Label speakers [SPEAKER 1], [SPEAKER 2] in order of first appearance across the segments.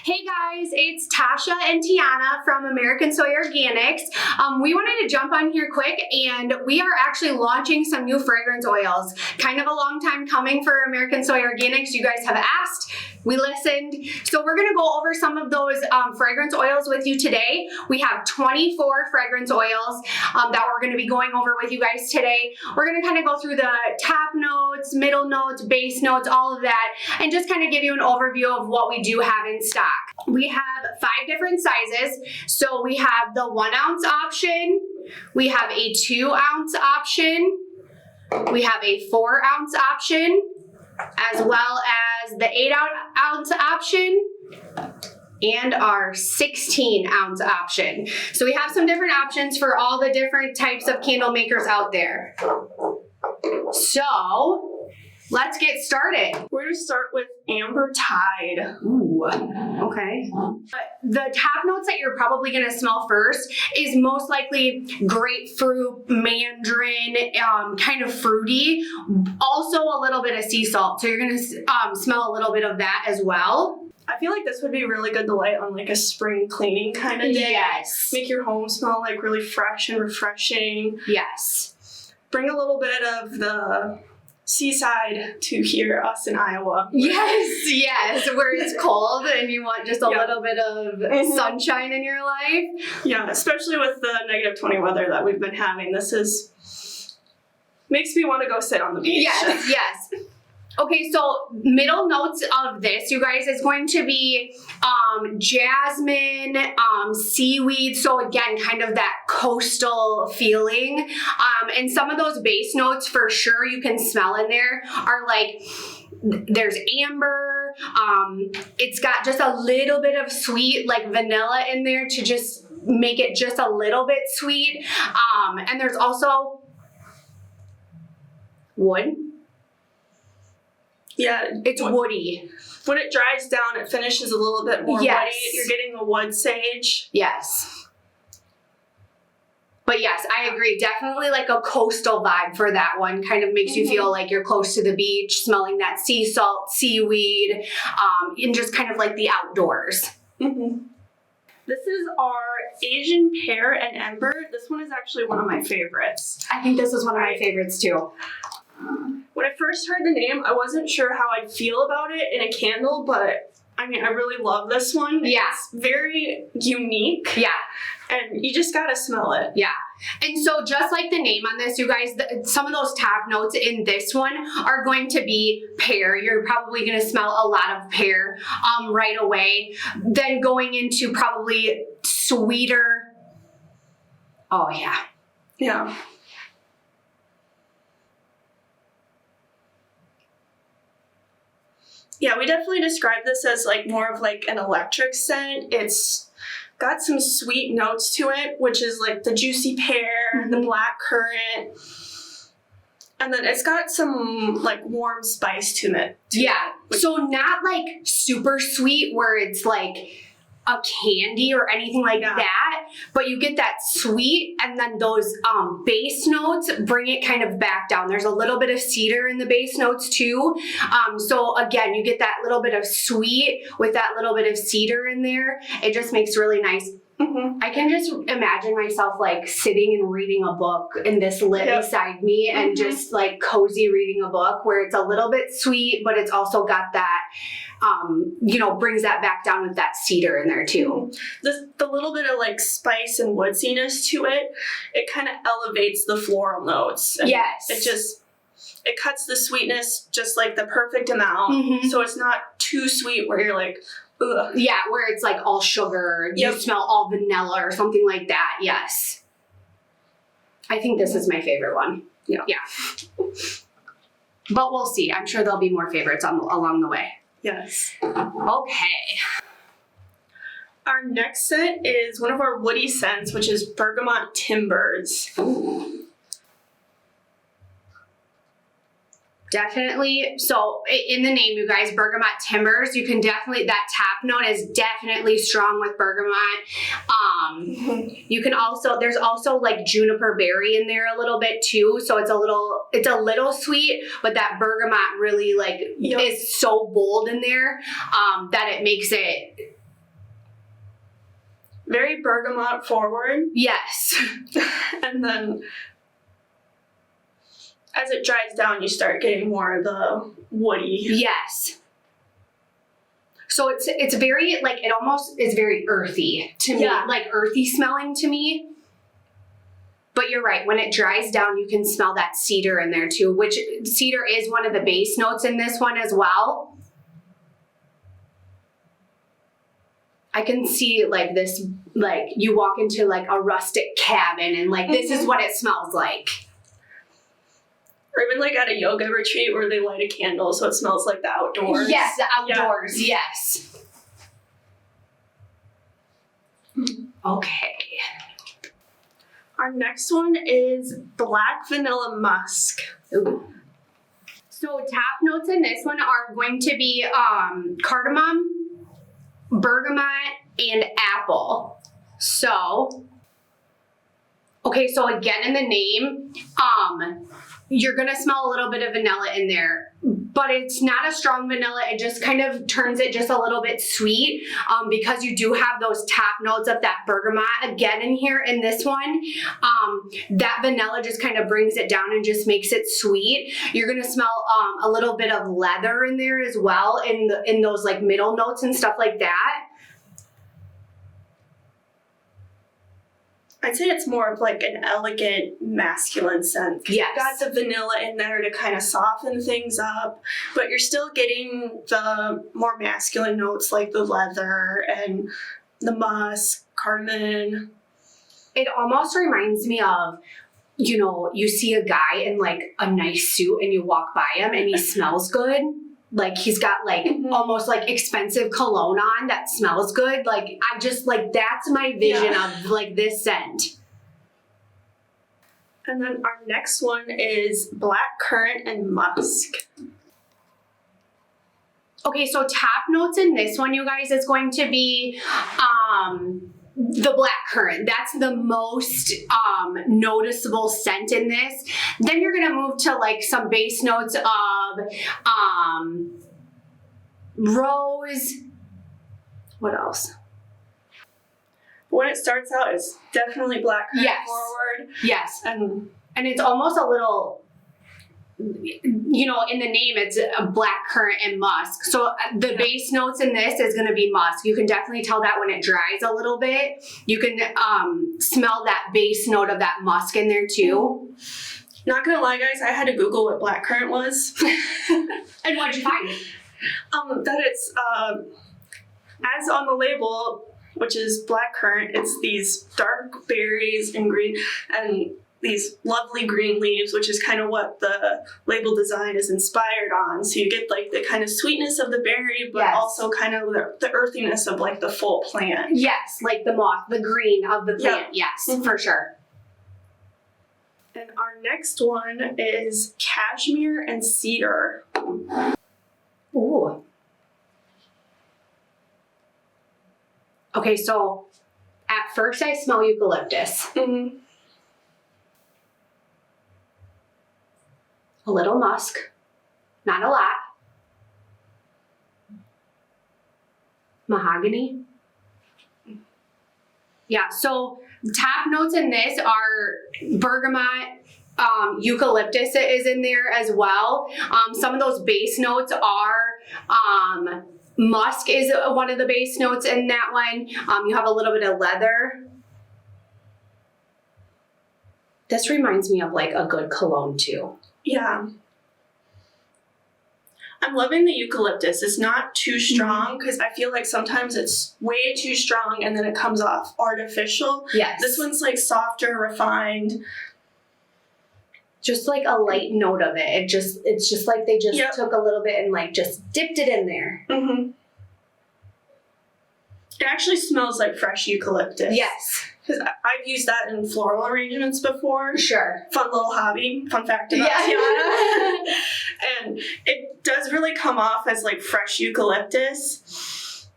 [SPEAKER 1] Hey guys, it's Tasha and Tianna from American Soy Organics. We wanted to jump on here quick, and we are actually launching some new fragrance oils. Kind of a long time coming for American Soy Organics. You guys have asked, we listened. So we're gonna go over some of those fragrance oils with you today. We have 24 fragrance oils that we're gonna be going over with you guys today. We're gonna kind of go through the top notes, middle notes, base notes, all of that, and just kind of give you an overview of what we do have in stock. We have 5 different sizes. So we have the 1 ounce option, we have a 2 ounce option, we have a 4 ounce option, as well as the 8 ounce option, and our 16 ounce option. So we have some different options for all the different types of candle makers out there. So let's get started.
[SPEAKER 2] We're going to start with Amber Tide.
[SPEAKER 1] Ooh, okay. The top notes that you're probably going to smell first is most likely grapefruit, mandarin, kind of fruity. Also a little bit of sea salt. So you're going to smell a little bit of that as well.
[SPEAKER 2] I feel like this would be really good to light on like a spring cleaning kind of day.
[SPEAKER 1] Yes.
[SPEAKER 2] Make your home smell like really fresh and refreshing.
[SPEAKER 1] Yes.
[SPEAKER 2] Bring a little bit of the seaside to here, us in Iowa.
[SPEAKER 1] Yes, where it's cold and you want just a little bit of sunshine in your life.
[SPEAKER 2] Yeah, especially with the negative 20 weather that we've been having. This makes me want to go sit on the beach.
[SPEAKER 1] Yes. Okay, so middle notes of this, you guys, is going to be jasmine, seaweed. So again, kind of that coastal feeling. And some of those base notes for sure you can smell in there are like, there's amber. It's got just a little bit of sweet, like vanilla in there to just make it just a little bit sweet. And there's also wood.
[SPEAKER 2] Yeah,
[SPEAKER 1] it's woody.
[SPEAKER 2] When it dries down, it finishes a little bit more woody. You're getting the wood sage.
[SPEAKER 1] Yes. But yes, I agree. Definitely like a coastal vibe for that one. Kind of makes you feel like you're close to the beach, smelling that sea salt, seaweed, and just kind of like the outdoors.
[SPEAKER 2] This is our Asian Pear and Ember. This one is actually one of my favorites.
[SPEAKER 1] I think this is one of my favorites too.
[SPEAKER 2] When I first heard the name, I wasn't sure how I'd feel about it in a candle, but I mean, I really love this one.
[SPEAKER 1] Yeah.
[SPEAKER 2] It's very unique.
[SPEAKER 1] Yeah.
[SPEAKER 2] And you just gotta smell it.
[SPEAKER 1] Yeah. And so just like the name on this, you guys, some of those top notes in this one are going to be pear. You're probably going to smell a lot of pear right away. Then going into probably sweeter. Oh, yeah.
[SPEAKER 2] Yeah. Yeah, we definitely describe this as like more of like an electric scent. It's got some sweet notes to it, which is like the juicy pear, the blackcurrant, and then it's got some like warm spice to it.
[SPEAKER 1] So not like super sweet where it's like a candy or anything like that, but you get that sweet, and then those base notes bring it kind of back down. There's a little bit of cedar in the base notes too. So again, you get that little bit of sweet with that little bit of cedar in there. It just makes really nice. I can just imagine myself like sitting and reading a book and this lit beside me and just like cozy reading a book where it's a little bit sweet, but it's also got that, brings that back down with that cedar in there too.
[SPEAKER 2] The little bit of like spice and woodsiness to it, it kind of elevates the floral notes. And it cuts the sweetness just like the perfect amount. So it's not too sweet where you're like, ugh.
[SPEAKER 1] Yeah, where it's like all sugar, you smell all vanilla or something like that. Yes. I think this is my favorite one. Yeah. But we'll see. I'm sure there'll be more favorites along the way.
[SPEAKER 2] Yes.
[SPEAKER 1] Okay.
[SPEAKER 2] Our next scent is one of our woody scents, which is Bergamot Timbers.
[SPEAKER 1] Ooh. Definitely. So in the name, you guys, Bergamot Timbers, you can definitely, that top note is definitely strong with bergamot. You can also, there's also like juniper berry in there a little bit too. So it's a little sweet, but that bergamot really like is so bold in there that it makes it
[SPEAKER 2] very bergamot forward.
[SPEAKER 1] Yes.
[SPEAKER 2] And then as it dries down, you start getting more of the woody.
[SPEAKER 1] Yes. So it's very, like, it almost is very earthy to me.
[SPEAKER 2] Yeah.
[SPEAKER 1] Like, earthy smelling to me. But you're right. When it dries down, you can smell that cedar in there too, which cedar is one of the base notes in this one as well. I can see, like, this, like, you walk into, like, a rustic cabin and, like, this is what it smells like.
[SPEAKER 2] Or even, like, at a yoga retreat where they light a candle so it smells like the outdoors.
[SPEAKER 1] Yes, the outdoors. Yeah. Yes. Okay.
[SPEAKER 2] Our next one is Black Vanilla Musk.
[SPEAKER 1] Ooh. So top notes in this one are going to be cardamom, bergamot, and apple. So, okay, so again in the name, you're gonna smell a little bit of vanilla in there, but it's not a strong vanilla. It just kind of turns it just a little bit sweet because you do have those top notes of that bergamot again in here in this one. That vanilla just kind of brings it down and just makes it sweet. You're gonna smell a little bit of leather in there as well in those like middle notes and stuff like that.
[SPEAKER 2] I'd say it's more of like an elegant masculine scent.
[SPEAKER 1] Yes.
[SPEAKER 2] You've got the vanilla in there to kind of soften things up, but you're still getting the more masculine notes like the leather and the musk, cardamom.
[SPEAKER 1] It almost reminds me of, you know, you see a guy in like a nice suit and you walk by him and he smells good. Like he's got like almost like expensive cologne on that smells good. Like I just like, that's my vision of like this scent.
[SPEAKER 2] And then our next one is Blackcurrant and Musk.
[SPEAKER 1] Okay, so top notes in this one, you guys, is going to be the blackcurrant. That's the most noticeable scent in this. Then you're gonna move to like some base notes of rose. What else?
[SPEAKER 2] When it starts out, it's definitely blackcurrant forward.
[SPEAKER 1] Yes.
[SPEAKER 2] And
[SPEAKER 1] it's almost a little, you know, in the name, it's a blackcurrant and musk. So the base notes in this is going to be musk. You can definitely tell that when it dries a little bit. You can smell that base note of that musk in there too.
[SPEAKER 2] Not gonna lie, guys, I had to Google what blackcurrant was.
[SPEAKER 1] And what'd you find?
[SPEAKER 2] That it's, as on the label, which is blackcurrant, it's these dark berries and green, and these lovely green leaves, which is kind of what the label design is inspired on. So you get like the kind of sweetness of the berry, but also kind of the earthiness of like the full plant.
[SPEAKER 1] Yes, like the moth, the green of the plant. Yes, for sure.
[SPEAKER 2] And our next one is Cashmere and Cedar.
[SPEAKER 1] Ooh. Okay, so at first I smell eucalyptus.
[SPEAKER 2] Mm-hmm.
[SPEAKER 1] A little musk, not a lot. Mahogany. Yeah, so top notes in this are bergamot, eucalyptus is in there as well. Some of those base notes are musk is one of the base notes in that one. You have a little bit of leather. This reminds me of like a good cologne too.
[SPEAKER 2] Yeah. I'm loving the eucalyptus. It's not too strong because I feel like sometimes it's way too strong and then it comes off artificial.
[SPEAKER 1] Yes.
[SPEAKER 2] This one's like softer, refined.
[SPEAKER 1] Just like a light note of it. It's just like they just took a little bit and like just dipped it in there.
[SPEAKER 2] Mm-hmm. It actually smells like fresh eucalyptus.
[SPEAKER 1] Yes.
[SPEAKER 2] Because I've used that in floral arrangements before.
[SPEAKER 1] Sure.
[SPEAKER 2] Fun little hobby. Fun fact about Tianna. And it does really come off as like fresh eucalyptus.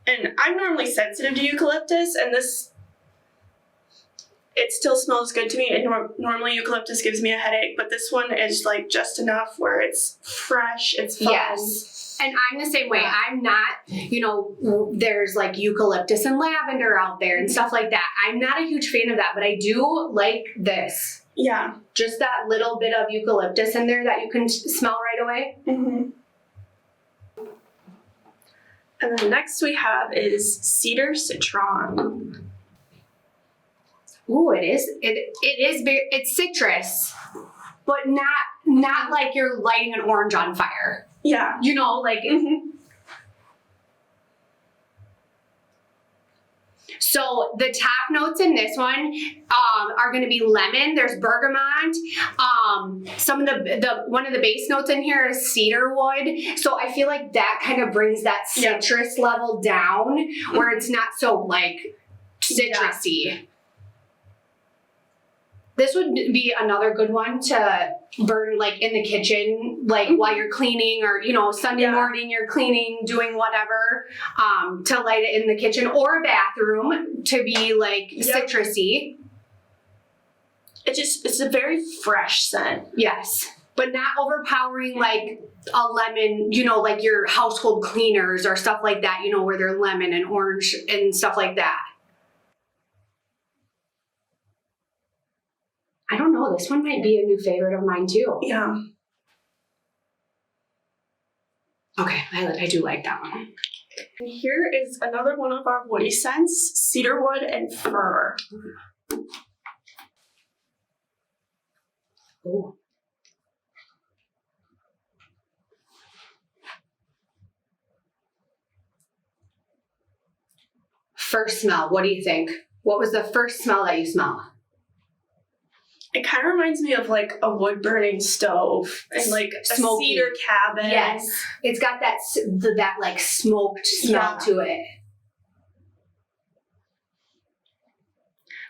[SPEAKER 2] And I'm normally sensitive to eucalyptus, and this, it still smells good to me. And normally eucalyptus gives me a headache, but this one is like just enough where it's fresh, it's fun.
[SPEAKER 1] Yes. And I'm the same way. I'm not, you know, there's like eucalyptus and lavender out there and stuff like that. I'm not a huge fan of that, but I do like this.
[SPEAKER 2] Yeah.
[SPEAKER 1] Just that little bit of eucalyptus in there that you can smell right away.
[SPEAKER 2] Mm-hmm. And then next we have is Cedar Citron.
[SPEAKER 1] Ooh, it's citrus, but not like you're lighting an orange on fire.
[SPEAKER 2] Yeah.
[SPEAKER 1] You know, like.
[SPEAKER 2] Mm-hmm.
[SPEAKER 1] So the top notes in this one are going to be lemon. There's bergamot. Some of one of the base notes in here is cedarwood. So I feel like that kind of brings that citrus level down, where it's not so like citrusy. Yeah. This would be another good one to burn like in the kitchen, like while you're cleaning, or, you know, Sunday morning you're cleaning, doing whatever, to light it in the kitchen or a bathroom to be like citrusy. It's a very fresh scent. Yes. But not overpowering like a lemon, you know, like your household cleaners or stuff like that, you know, where they're lemon and orange and stuff like that. I don't know. This one might be a new favorite of mine too.
[SPEAKER 2] Yeah.
[SPEAKER 1] Okay, I do like that one.
[SPEAKER 2] And here is another one of our woody scents, cedarwood and fir.
[SPEAKER 1] Ooh. First smell, what do you think? What was the first smell that you smelled?
[SPEAKER 2] It kind of reminds me of like a wood burning stove and like a cedar cabin.
[SPEAKER 1] Yes, it's got that like smoked smell to it.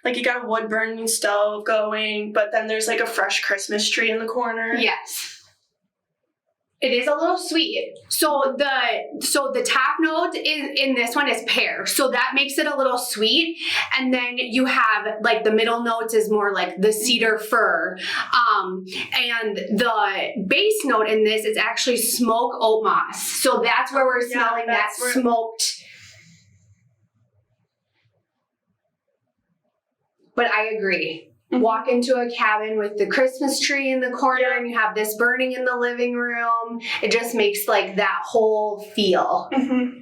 [SPEAKER 2] Like you got a wood burning stove going, but then there's like a fresh Christmas tree in the corner.
[SPEAKER 1] Yes. It is a little sweet. So the top note in this one is pear. So that makes it a little sweet. And then you have like the middle notes is more like the cedar fir. And the base note in this is actually smoke oat moss. So that's where we're smelling that smoked. But I agree. Mm-hmm. Walk into a cabin with the Christmas tree in the corner and you have this burning in the living room. It just makes like that whole feel.
[SPEAKER 2] Mm-hmm.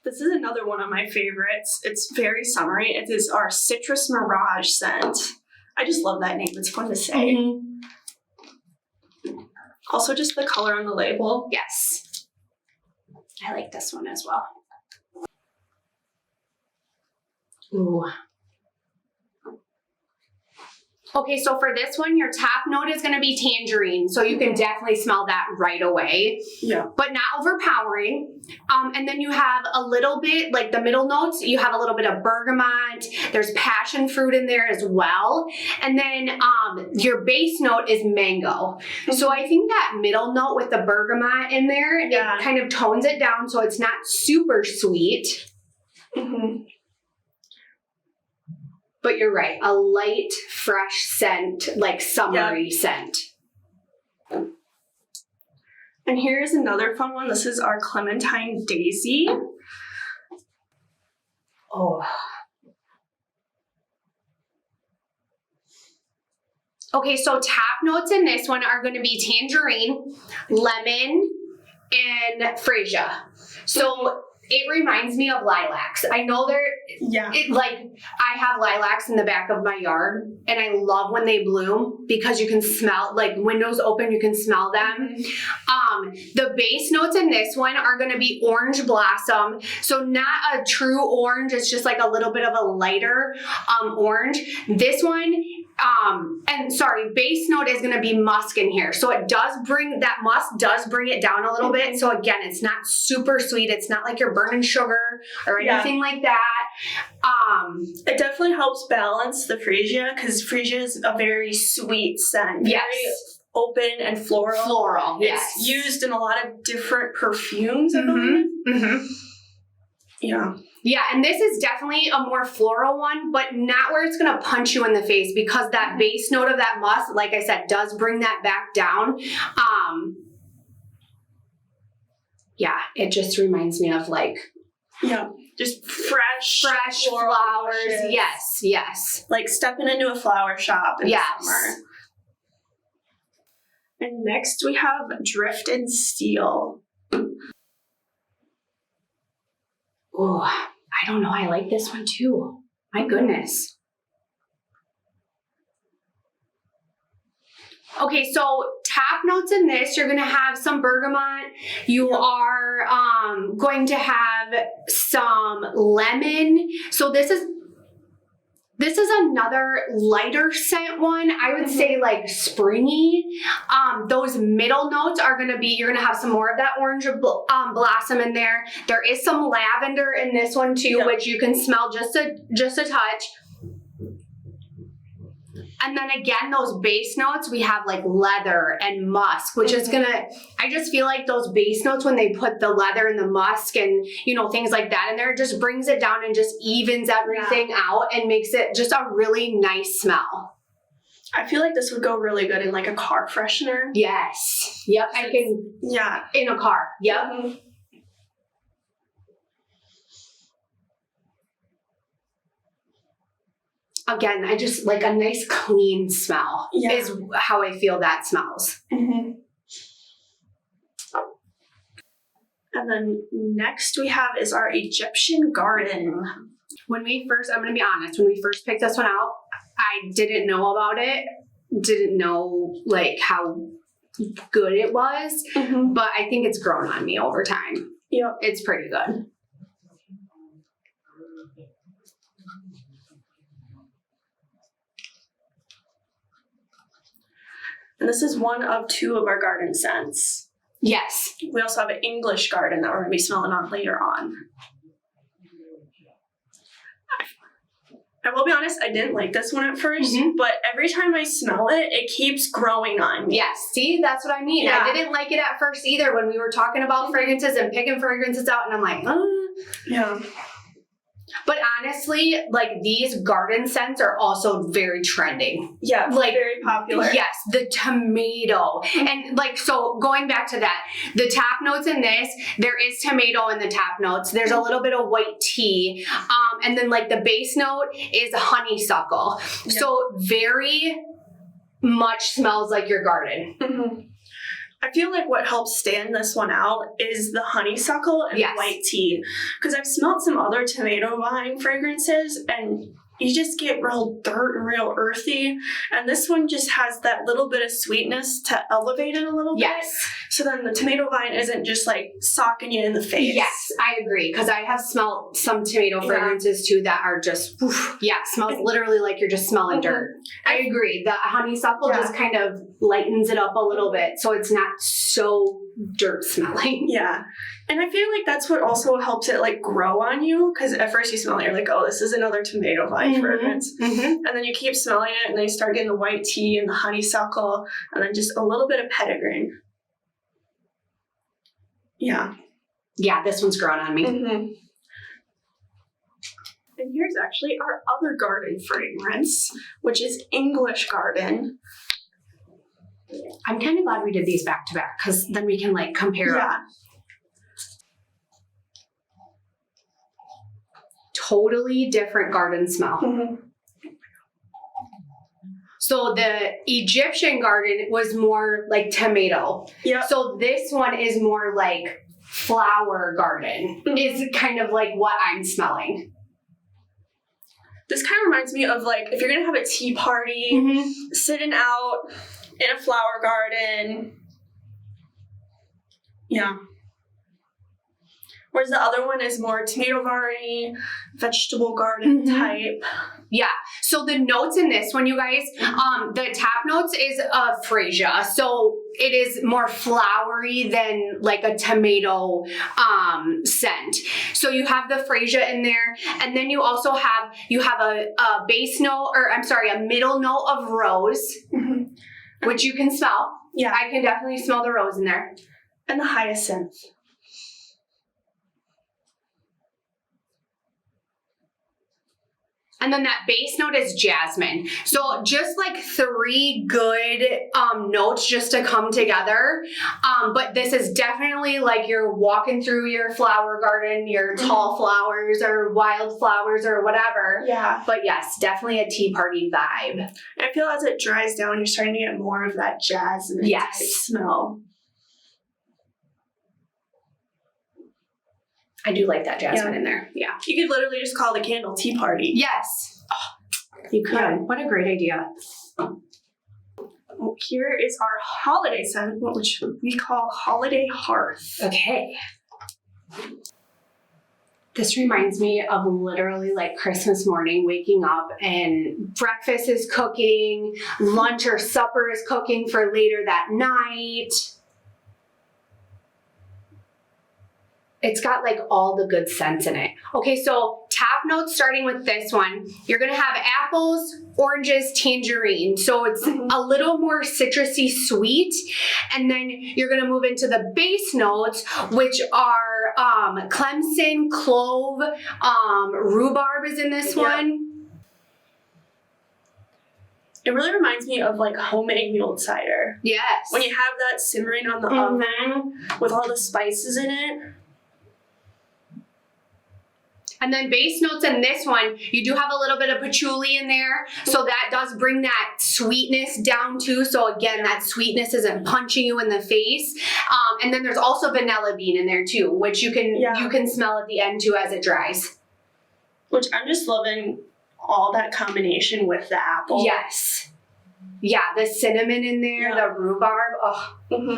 [SPEAKER 2] This is another one of my favorites. It's very summery. It is our Citrus Mirage scent. I just love that name. It's fun to say. Mm-hmm. Also just the color on the label.
[SPEAKER 1] Yes. I like this one as well. Ooh. Okay, so for this one, your top note is going to be tangerine. So you can definitely smell that right away.
[SPEAKER 2] Yeah.
[SPEAKER 1] But not overpowering. And then you have a little bit, like the middle notes, you have a little bit of bergamot. There's passion fruit in there as well. And then your base note is mango. So I think that middle note with the bergamot in there, it kind of tones it down so it's not super sweet.
[SPEAKER 2] Mm-hmm.
[SPEAKER 1] But you're right, a light, fresh scent, like summery scent.
[SPEAKER 2] And here's another fun one. This is our Clementine Daisy.
[SPEAKER 1] Oh. Okay, so top notes in this one are going to be tangerine, lemon, and freesia. So it reminds me of lilacs. I know I have lilacs in the back of my yard, and I love when they bloom because you can smell, like windows open, you can smell them. Mm-hmm. The base notes in this one are going to be orange blossom. So not a true orange, it's just like a little bit of a lighter orange. This one, base note is going to be musk in here. So it does bring, that musk does bring it down a little bit. So again, it's not super sweet. It's not like you're burning sugar or anything like that.
[SPEAKER 2] It definitely helps balance the freesia because freesia is a very sweet scent.
[SPEAKER 1] Yes.
[SPEAKER 2] Very open and floral.
[SPEAKER 1] Floral, yes.
[SPEAKER 2] It's used in a lot of different perfumes, I believe.
[SPEAKER 1] Mm-hmm.
[SPEAKER 2] Yeah.
[SPEAKER 1] Yeah, and this is definitely a more floral one, but not where it's going to punch you in the face because that base note of that musk, like I said, does bring that back down. Yeah, it just reminds me of like...
[SPEAKER 2] Yeah, just fresh
[SPEAKER 1] flowers.
[SPEAKER 2] bushes.
[SPEAKER 1] Yes, yes.
[SPEAKER 2] Like stepping into a flower shop in the summer. And next we have Drift and Steel.
[SPEAKER 1] Oh, I don't know. I like this one too. My goodness. Okay, so top notes in this, you're going to have some bergamot. You are going to have some lemon. So this is another lighter scent one. I would say like springy. Those middle notes are going to be, you're going to have some more of that orange blossom in there. There is some lavender in this one too, which you can smell just a touch. And then again, those base notes, we have like leather and musk, which is gonna, I just feel like those base notes, when they put the leather and the musk and, you know, things like that in there, it just brings it down and just evens everything out and makes it just a really nice smell.
[SPEAKER 2] I feel like this would go really good in like a car freshener.
[SPEAKER 1] Yes. Yep. I can.
[SPEAKER 2] Yeah.
[SPEAKER 1] In a car. Yep.
[SPEAKER 2] Mm-hmm.
[SPEAKER 1] Again, I just like a nice clean smell is how I feel that smells.
[SPEAKER 2] Mm-hmm. And then next we have is our Egyptian Garden.
[SPEAKER 1] I'm going to be honest, when we first picked this one out, I didn't know about it, didn't know like how good it was, but I think it's grown on me over time.
[SPEAKER 2] Yep.
[SPEAKER 1] It's pretty good.
[SPEAKER 2] And this is one of two of our garden scents.
[SPEAKER 1] Yes.
[SPEAKER 2] We also have an English Garden that we're going to be smelling on later on. I will be honest, I didn't like this one at first, but every time I smell it, it keeps growing on me.
[SPEAKER 1] Yes, see, that's what I mean. Yeah. I didn't like it at first either when we were talking about fragrances and picking fragrances out, and I'm like,
[SPEAKER 2] Yeah.
[SPEAKER 1] But honestly, like these garden scents are also very trending.
[SPEAKER 2] Yeah,
[SPEAKER 1] like
[SPEAKER 2] very popular.
[SPEAKER 1] Yes, the tomato. And like, so going back to that, the top notes in this, there is tomato in the top notes. There's a little bit of white tea. And then like the base note is honeysuckle. Yep. So very much smells like your garden.
[SPEAKER 2] Mm-hmm. I feel like what helps stand this one out is the honeysuckle and white tea. Because I've smelled some other tomato vine fragrances and you just get real dirt and real earthy. And this one just has that little bit of sweetness to elevate it a little bit.
[SPEAKER 1] Yes.
[SPEAKER 2] So then the tomato vine isn't just like socking you in the face.
[SPEAKER 1] Yes, I agree. Because I have smelled some tomato fragrances too that are just, smells literally like you're just smelling dirt. I agree. The honeysuckle just kind of lightens it up a little bit so it's not so dirt smelling.
[SPEAKER 2] Yeah. And I feel like that's what also helps it like grow on you, because at first you smell it, you're like, oh, this is another tomato vine fragrance. And then you keep smelling it and then you start getting the white tea and the honeysuckle and then just a little bit of petitgrain. Yeah.
[SPEAKER 1] Yeah, this one's grown on me.
[SPEAKER 2] And here's actually our other garden fragrance, which is English Garden.
[SPEAKER 1] I'm kind of glad we did these back to back because then we can like compare them. Totally different garden smell. So the Egyptian Garden was more like tomato. So this one is more like flower garden is kind of like what I'm smelling.
[SPEAKER 2] This kind of reminds me of like if you're going to have a tea party, sitting out in a flower garden. Yeah. Whereas the other one is more tomato vine, vegetable garden type.
[SPEAKER 1] Yeah. So the notes in this one, you guys, the top notes is freesia. So it is more flowery than like a tomato scent. So you have the freesia in there, and then you also have a base note, or I'm sorry, a middle note of rose, which you can smell. Yeah, I can definitely smell the rose in there,
[SPEAKER 2] and the hyacinth.
[SPEAKER 1] And then that base note is jasmine. So just like 3 good notes just to come together. But this is definitely like you're walking through your flower garden, your tall flowers or wildflowers or whatever.
[SPEAKER 2] Yeah.
[SPEAKER 1] But yes, definitely a tea party vibe.
[SPEAKER 2] I feel as it dries down, you're starting to get more of that jasmine type smell.
[SPEAKER 1] I do like that jasmine in there. Yeah.
[SPEAKER 2] You could literally just call the candle tea party.
[SPEAKER 1] Yes. Oh, you could. Yeah. What a great idea.
[SPEAKER 2] Here is our holiday scent, which we call Holiday Hearth.
[SPEAKER 1] Okay. This reminds me of literally like Christmas morning, waking up and breakfast is cooking, lunch or supper is cooking for later that night. It's got like all the good scents in it. Okay, so top notes starting with this one. You're gonna have apples, oranges, tangerine. So it's a little more citrusy sweet. And then you're gonna move into the base notes, which are clemson, clove, rhubarb is in this one.
[SPEAKER 2] It really reminds me of like homemade mulled cider.
[SPEAKER 1] Yes.
[SPEAKER 2] When you have that simmering on the oven with all the spices in it.
[SPEAKER 1] And then base notes in this one, you do have a little bit of patchouli in there. So that does bring that sweetness down too. So again, that sweetness isn't punching you in the face. And then there's also vanilla bean in there too, which you can smell at the end too as it dries.
[SPEAKER 2] Which I'm just loving all that combination with the apple.
[SPEAKER 1] Yes. Yeah, the cinnamon in there, the rhubarb. Oh.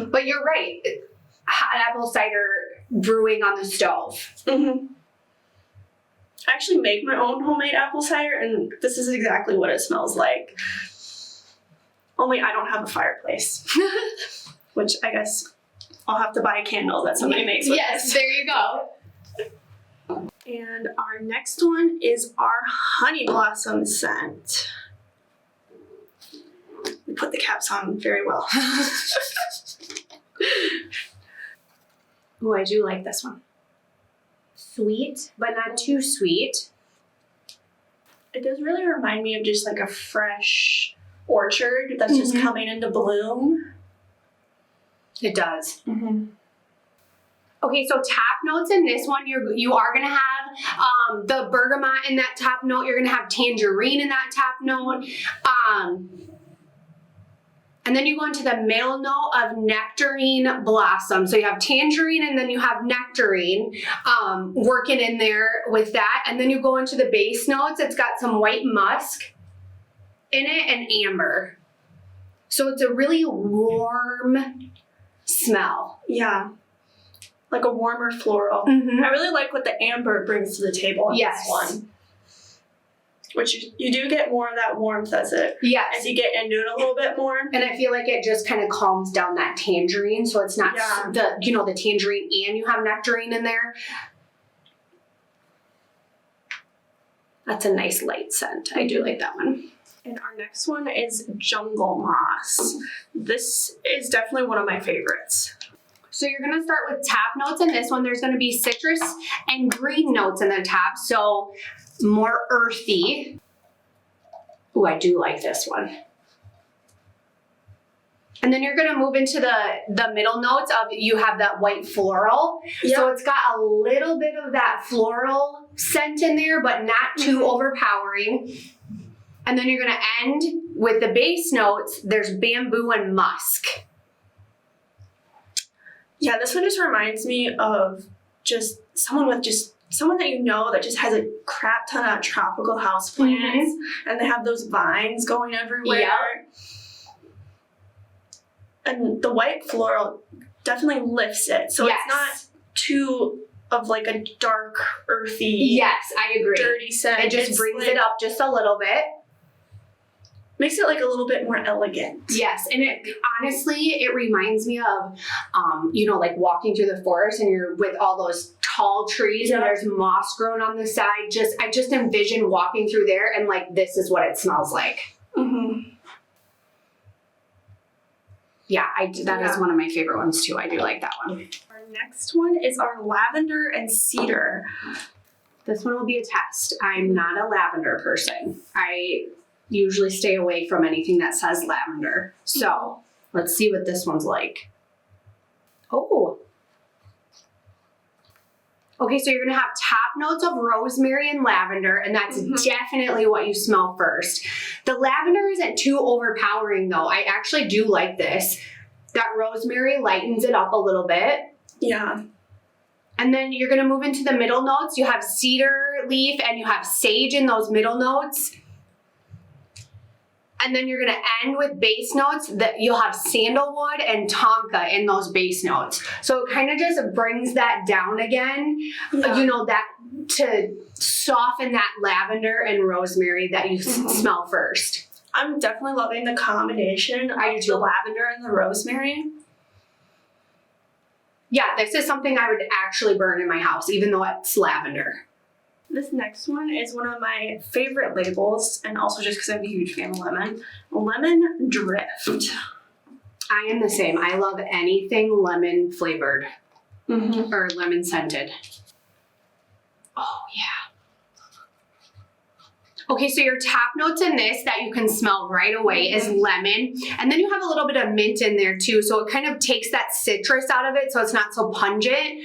[SPEAKER 1] But you're right. Hot apple cider brewing on the stove.
[SPEAKER 2] I actually make my own homemade apple cider, and this is exactly what it smells like. Only I don't have a fireplace, which I guess I'll have to buy a candle that somebody makes with this.
[SPEAKER 1] There you go.
[SPEAKER 2] And our next one is our honey blossom scent. We put the caps on very well.
[SPEAKER 1] Ooh, I do like this one. Sweet, but not too sweet.
[SPEAKER 2] It does really remind me of just like a fresh orchard that's just coming into bloom.
[SPEAKER 1] It does. Okay, so top notes in this one, you are gonna have the bergamot in that top note. You're gonna have tangerine in that top note. And then you go into the middle note of nectarine blossom. So you have tangerine and then you have nectarine working in there with that. And then you go into the base notes. It's got some white musk in it and amber. So it's a really warm smell.
[SPEAKER 2] Yeah. Like a warmer floral. I really like what the amber brings to the table in this one. Which you do get more of that warmth as you get into it a little bit more.
[SPEAKER 1] And I feel like it just kind of calms down that tangerine. So it's not the tangerine and you have nectarine in there. That's a nice light scent. I do like that one.
[SPEAKER 2] And our next one is jungle moss. This is definitely one of my favorites.
[SPEAKER 1] So you're gonna start with top notes in this one. There's gonna be citrus and green notes in the top. So more earthy. Ooh, I do like this one. And then you're gonna move into the middle notes of, you have that white floral. So it's got a little bit of that floral scent in there, but not too overpowering. And then you're gonna end with the base notes. There's bamboo and musk.
[SPEAKER 2] Yeah, this one just reminds me of just someone that you know that just has a crap ton of tropical houseplants and they have those vines going everywhere. And the white floral definitely lifts it. So it's not too of like a dark, earthy,
[SPEAKER 1] I agree.
[SPEAKER 2] dirty scent.
[SPEAKER 1] It just brings it up just a little bit.
[SPEAKER 2] Makes it like a little bit more elegant.
[SPEAKER 1] Yes, and it reminds me of, like walking through the forest and you're with all those tall trees and there's moss growing on the side. I just envision walking through there and like, this is what it smells like. Yeah, that is one of my favorite ones too. I do like that one.
[SPEAKER 2] Our next one is our lavender and cedar.
[SPEAKER 1] This one will be a test. I'm not a lavender person. I usually stay away from anything that says lavender. So let's see what this one's like. Oh. Okay, so you're gonna have top notes of rosemary and lavender, and that's definitely what you smell first. The lavender isn't too overpowering though. I actually do like this. That rosemary lightens it up a little bit.
[SPEAKER 2] Yeah.
[SPEAKER 1] And then you're gonna move into the middle notes. You have cedar leaf and you have sage in those middle notes. And then you're gonna end with base notes that you'll have sandalwood and tonka in those base notes. So it kind of just brings that down again, you know, that to soften that lavender and rosemary that you smell first.
[SPEAKER 2] I'm definitely loving the combination of the lavender and the rosemary.
[SPEAKER 1] Yeah, this is something I would actually burn in my house, even though it's lavender.
[SPEAKER 2] This next one is one of my favorite labels, and also just because I'm a huge fan of lemon. Lemon Drift.
[SPEAKER 1] I am the same. I love anything lemon flavored or lemon scented. Oh, yeah. Okay, so your top notes in this that you can smell right away is lemon. And then you have a little bit of mint in there too. So it kind of takes that citrus out of it so it's not so pungent.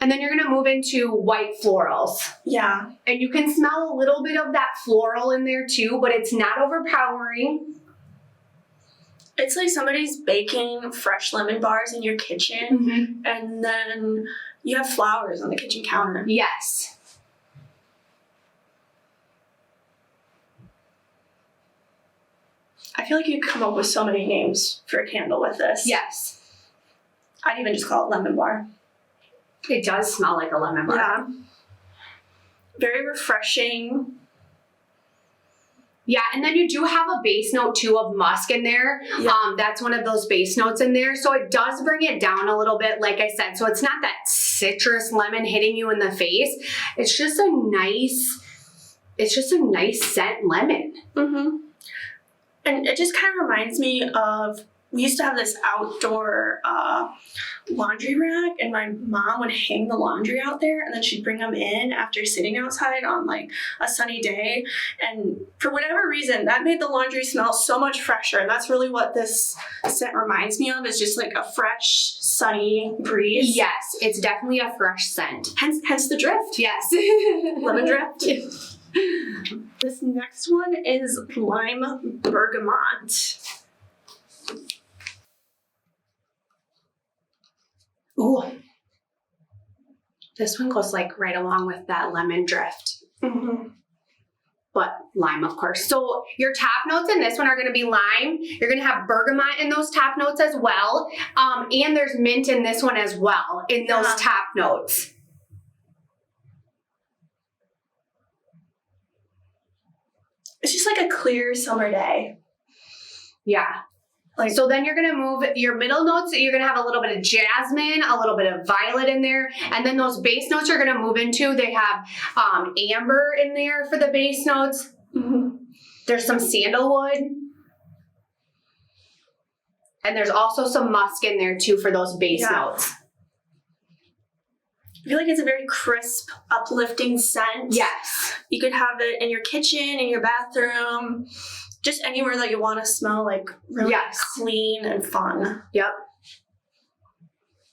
[SPEAKER 1] And then you're gonna move into white florals.
[SPEAKER 2] Yeah.
[SPEAKER 1] And you can smell a little bit of that floral in there too, but it's not overpowering.
[SPEAKER 2] It's like somebody's baking fresh lemon bars in your kitchen, and then you have flowers on the kitchen counter.
[SPEAKER 1] Yes.
[SPEAKER 2] I feel like you could come up with so many names for a candle with this.
[SPEAKER 1] Yes.
[SPEAKER 2] I'd even just call it lemon bar.
[SPEAKER 1] It does smell like a lemon bar.
[SPEAKER 2] Yeah. Very refreshing.
[SPEAKER 1] Yeah, and then you do have a base note too of musk in there.
[SPEAKER 2] Yeah.
[SPEAKER 1] That's one of those base notes in there. So it does bring it down a little bit, like I said. So it's not that citrus lemon hitting you in the face. It's just a nice scent lemon.
[SPEAKER 2] And it just kind of reminds me of, we used to have this outdoor laundry rack, and my mom would hang the laundry out there, and then she'd bring them in after sitting outside on like a sunny day. And for whatever reason, that made the laundry smell so much fresher. And that's really what this scent reminds me of, is just like a fresh, sunny breeze.
[SPEAKER 1] Yes, it's definitely a fresh scent.
[SPEAKER 2] Hence the drift.
[SPEAKER 1] Yes.
[SPEAKER 2] Lemon drift. This next one is Lime Bergamot.
[SPEAKER 1] Ooh. This one goes like right along with that lemon drift. But lime, of course. So your top notes in this one are going to be lime. You're going to have bergamot in those top notes as well. And there's mint in this one as well in those top notes.
[SPEAKER 2] It's just like a clear summer day.
[SPEAKER 1] Yeah. Like, so then you're going to move your middle notes. You're going to have a little bit of jasmine, a little bit of violet in there. And then those base notes you're going to move into, they have amber in there for the base notes. There's some sandalwood. And there's also some musk in there too for those base notes.
[SPEAKER 2] I feel like it's a very crisp, uplifting scent.
[SPEAKER 1] Yes.
[SPEAKER 2] You could have it in your kitchen, in your bathroom, just anywhere that you want to smell like really clean and fun.
[SPEAKER 1] Yep.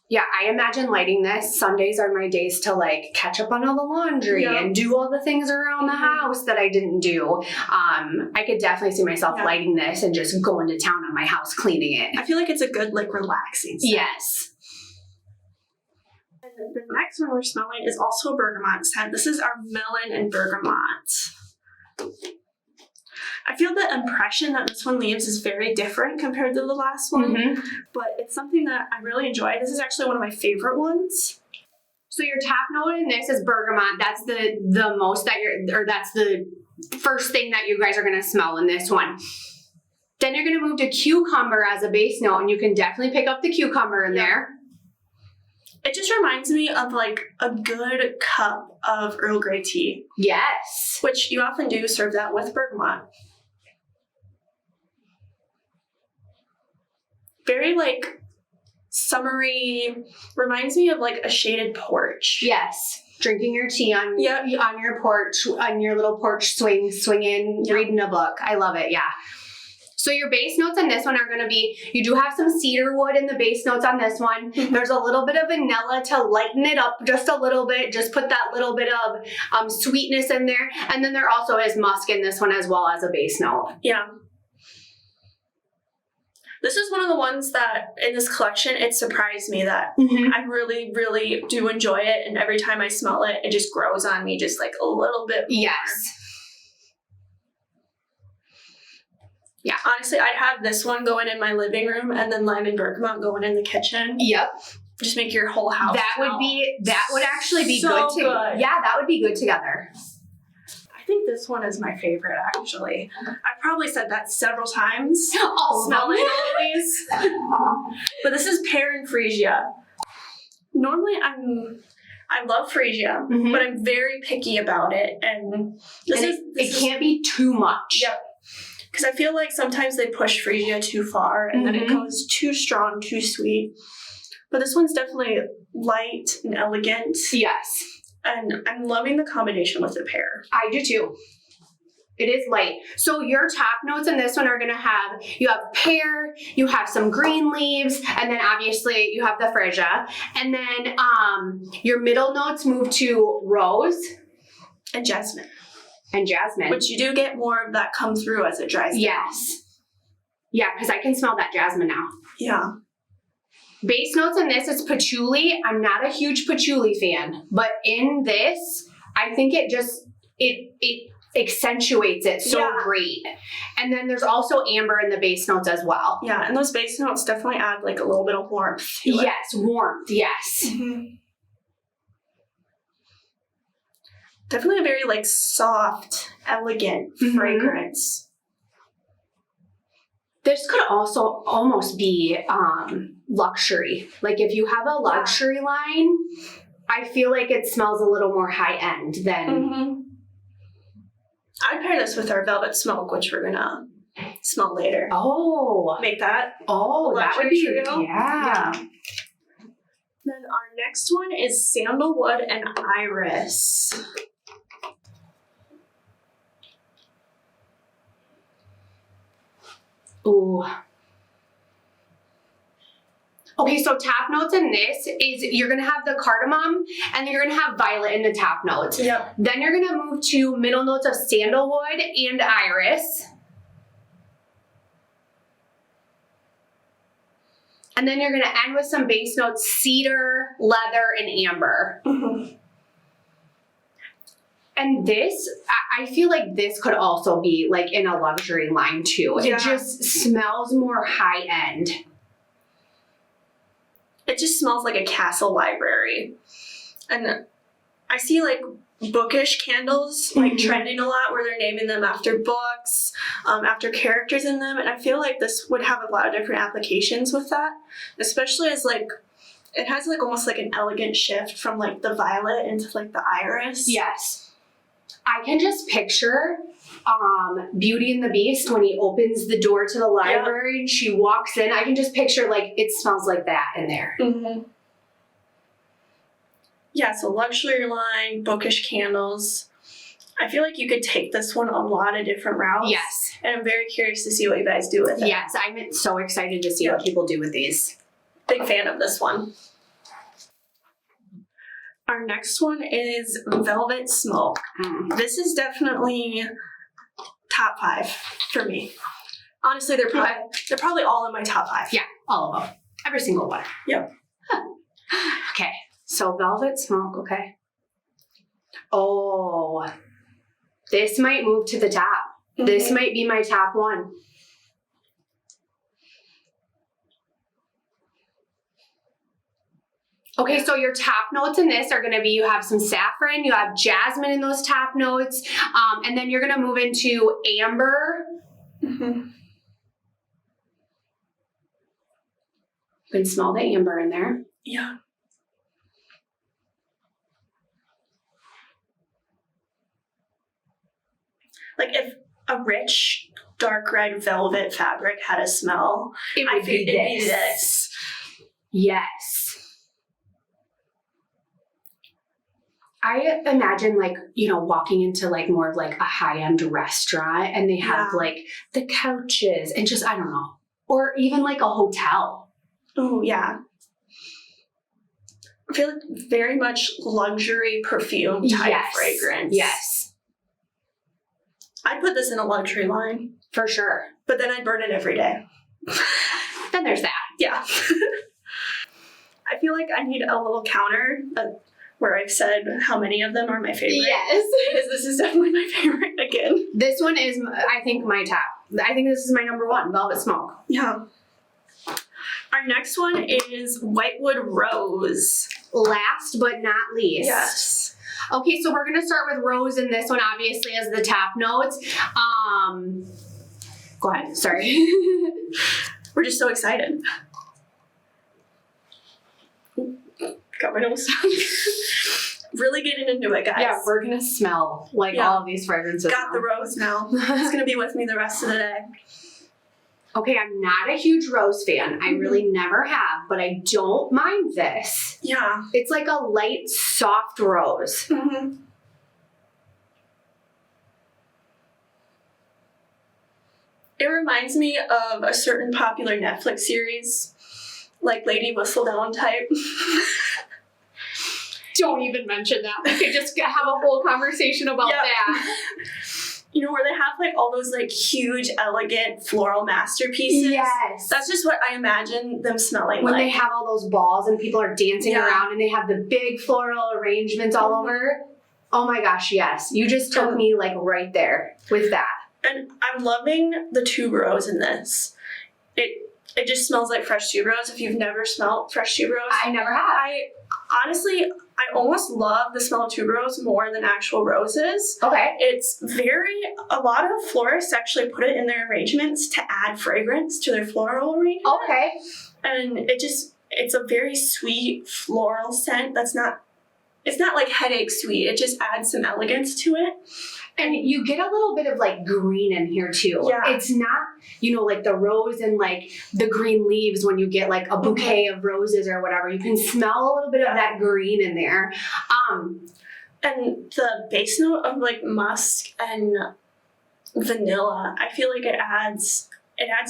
[SPEAKER 1] Yeah, I imagine lighting this. Sundays are my days to like catch up on all the laundry and do all the things around the house that I didn't do. I could definitely see myself lighting this and just going to town on my house cleaning it.
[SPEAKER 2] I feel like it's a good like relaxing scent.
[SPEAKER 1] Yes.
[SPEAKER 2] And the next one we're smelling is also a bergamot scent. This is our Melon and Bergamot. I feel the impression that this one leaves is very different compared to the last one, but it's something that I really enjoy. This is actually one of my favorite ones.
[SPEAKER 1] So your top note in this is bergamot. That's the most that that's the first thing that you guys are going to smell in this one. Then you're going to move to cucumber as a base note, and you can definitely pick up the cucumber in there.
[SPEAKER 2] It just reminds me of like a good cup of Earl Grey tea.
[SPEAKER 1] Yes.
[SPEAKER 2] Which you often do serve that with bergamot. Very like summery, reminds me of like a shaded porch.
[SPEAKER 1] Yes. drinking your tea on your porch, on your little porch swinging, reading a book. I love it. Yeah. So your base notes on this one are going to be, you do have some cedar wood in the base notes on this one. There's a little bit of vanilla to lighten it up just a little bit. Just put that little bit of sweetness in there. And then there also is musk in this one as well as a base note.
[SPEAKER 2] Yeah. This is one of the ones that in this collection, it surprised me that I really, really do enjoy it. And every time I smell it, it just grows on me just like a little bit more.
[SPEAKER 1] Yes. Yeah.
[SPEAKER 2] Honestly, I'd have this one going in my living room and then Lemon Bergamot going in the kitchen.
[SPEAKER 1] Yep.
[SPEAKER 2] Just make your whole house
[SPEAKER 1] that would actually be
[SPEAKER 2] so
[SPEAKER 1] good. Yeah, that would be good together.
[SPEAKER 2] I think this one is my favorite, actually. I've probably said that several times. Smelling all of these. But this is Pear Freesia. Normally, I love Freesia, but I'm very picky about it. And
[SPEAKER 1] it can't be too much.
[SPEAKER 2] Yep. Because I feel like sometimes they push Freesia too far, and then it goes too strong, too sweet. But this one's definitely light and elegant.
[SPEAKER 1] Yes.
[SPEAKER 2] And I'm loving the combination with the pear.
[SPEAKER 1] I do too. It is light. So your top notes in this one are going to have, you have pear, you have some green leaves, and then obviously you have the freesia. And then your middle notes move to rose
[SPEAKER 2] and jasmine.
[SPEAKER 1] Which
[SPEAKER 2] you do get more of that come through as it dries down.
[SPEAKER 1] Yes. Yeah, because I can smell that jasmine now.
[SPEAKER 2] Yeah.
[SPEAKER 1] Base notes in this is patchouli. I'm not a huge patchouli fan, but in this, I think it just, it accentuates it so great. And then there's also amber in the base notes as well.
[SPEAKER 2] Yeah, and those base notes definitely add like a little bit of warmth to it.
[SPEAKER 1] Yes, warmth, yes.
[SPEAKER 2] Definitely a very like soft, elegant fragrance.
[SPEAKER 1] This could also almost be luxury. Like if you have a luxury line, I feel like it smells a little more high end than.
[SPEAKER 2] I'd pair this with our Velvet Smoke, which we're gonna smell later.
[SPEAKER 1] Oh,
[SPEAKER 2] make that.
[SPEAKER 1] Oh, that would be
[SPEAKER 2] trio.
[SPEAKER 1] Yeah.
[SPEAKER 2] Then our next one is Sandalwood and Iris.
[SPEAKER 1] Ooh. Okay, so top notes in this is you're going to have the cardamom and you're going to have violet in the top notes.
[SPEAKER 2] Yep.
[SPEAKER 1] Then you're going to move to middle notes of sandalwood and iris. And then you're going to end with some base notes, cedar, leather, and amber. And this, I feel like this could also be like in a luxury line too.
[SPEAKER 2] Yeah.
[SPEAKER 1] It just smells more high end.
[SPEAKER 2] It just smells like a castle library. And I see like bookish candles like trending a lot where they're naming them after books, after characters in them. And I feel like this would have a lot of different applications with that, especially as like, it has like almost like an elegant shift from like the violet into like the iris.
[SPEAKER 1] Yes. I can just picture Beauty and the Beast when he opens the door to the library and she walks in. I can just picture like it smells like that in there.
[SPEAKER 2] Yeah, so luxury line, bookish candles. I feel like you could take this one a lot of different routes.
[SPEAKER 1] Yes.
[SPEAKER 2] And I'm very curious to see what you guys do with it.
[SPEAKER 1] Yes, I'm so excited to see what people do with these.
[SPEAKER 2] Big fan of this one. Our next one is Velvet Smoke. This is definitely top 5 for me. Honestly, they're probably all in my top 5.
[SPEAKER 1] Yeah, all of them. Every single one.
[SPEAKER 2] Yep.
[SPEAKER 1] Okay, so Velvet Smoke, okay. Oh, this might move to the top. This might be my top one. Okay, so your top notes in this are going to be, you have some saffron, you have jasmine in those top notes, and then you're going to move into amber. You can smell the amber in there.
[SPEAKER 2] Yeah. Like if a rich, dark red velvet fabric had a smell,
[SPEAKER 1] It would be this. Yes. I imagine like, you know, walking into like more of like a high-end restaurant and they have like the couches and just, I don't know, or even like a hotel.
[SPEAKER 2] Oh, yeah. I feel like very much luxury perfume type fragrance.
[SPEAKER 1] Yes.
[SPEAKER 2] I'd put this in a luxury line.
[SPEAKER 1] For sure.
[SPEAKER 2] But then I'd burn it every day.
[SPEAKER 1] Then there's that.
[SPEAKER 2] Yeah. I feel like I need a little counter where I've said how many of them are my favorite.
[SPEAKER 1] Yes.
[SPEAKER 2] Because this is definitely my favorite again.
[SPEAKER 1] This one is, I think, my top. I think this is my number one, Velvet Smoke.
[SPEAKER 2] Yeah. Our next one is Whitewood Rose.
[SPEAKER 1] Last but not least.
[SPEAKER 2] Yes.
[SPEAKER 1] Okay, so we're going to start with Rose in this one, obviously, as the top notes. Go ahead. Sorry.
[SPEAKER 2] We're just so excited. Got my nose. Really getting into it, guys.
[SPEAKER 1] Yeah, we're going to smell like all of these fragrances.
[SPEAKER 2] Got the rose now. It's going to be with me the rest of the day.
[SPEAKER 1] Okay, I'm not a huge rose fan. I really never have, but I don't mind this.
[SPEAKER 2] Yeah.
[SPEAKER 1] It's like a light, soft rose.
[SPEAKER 2] Mm-hmm. It reminds me of a certain popular Netflix series, like Lady Whistledown type.
[SPEAKER 1] Don't even mention that. We could just have a whole conversation about that.
[SPEAKER 2] You know, where they have like all those like huge, elegant floral masterpieces.
[SPEAKER 1] Yes.
[SPEAKER 2] That's just what I imagine them smelling
[SPEAKER 1] when
[SPEAKER 2] like.
[SPEAKER 1] they have all those balls and people are dancing around and they have the big floral arrangements all over. Oh my gosh, yes. You just took me like right there with that.
[SPEAKER 2] And I'm loving the tuberose in this. It just smells like fresh tuberose. If you've never smelled fresh tuberose.
[SPEAKER 1] I never have.
[SPEAKER 2] I almost love the smell of tuberose more than actual roses.
[SPEAKER 1] Okay.
[SPEAKER 2] A lot of florists actually put it in their arrangements to add fragrance to their floral arrangement.
[SPEAKER 1] Okay.
[SPEAKER 2] And it's a very sweet floral scent it's not like headache sweet. It just adds some elegance to it.
[SPEAKER 1] And you get a little bit of like green in here too.
[SPEAKER 2] Yeah.
[SPEAKER 1] It's not, you know, like the rose and like the green leaves when you get like a bouquet of roses or whatever. You can smell a little bit of that green in there.
[SPEAKER 2] And the base note of like musk and vanilla, I feel like it adds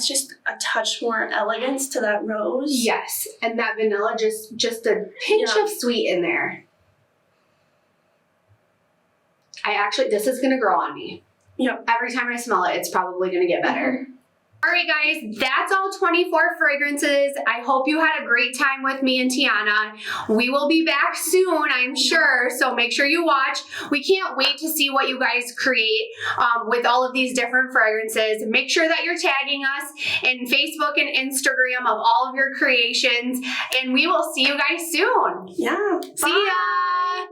[SPEAKER 2] just a touch more elegance to that rose.
[SPEAKER 1] Yes. And that vanilla, just a pinch of sweet in there. This is going to grow on me.
[SPEAKER 2] Yep.
[SPEAKER 1] Every time I smell it, it's probably going to get better. All right, guys, that's all 24 fragrances. I hope you had a great time with me and Tianna. We will be back soon, I'm sure, so make sure you watch. We can't wait to see what you guys create with all of these different fragrances. Make sure that you're tagging us in Facebook and Instagram of all of your creations, and we will see you guys soon.
[SPEAKER 2] Yeah.
[SPEAKER 1] See ya!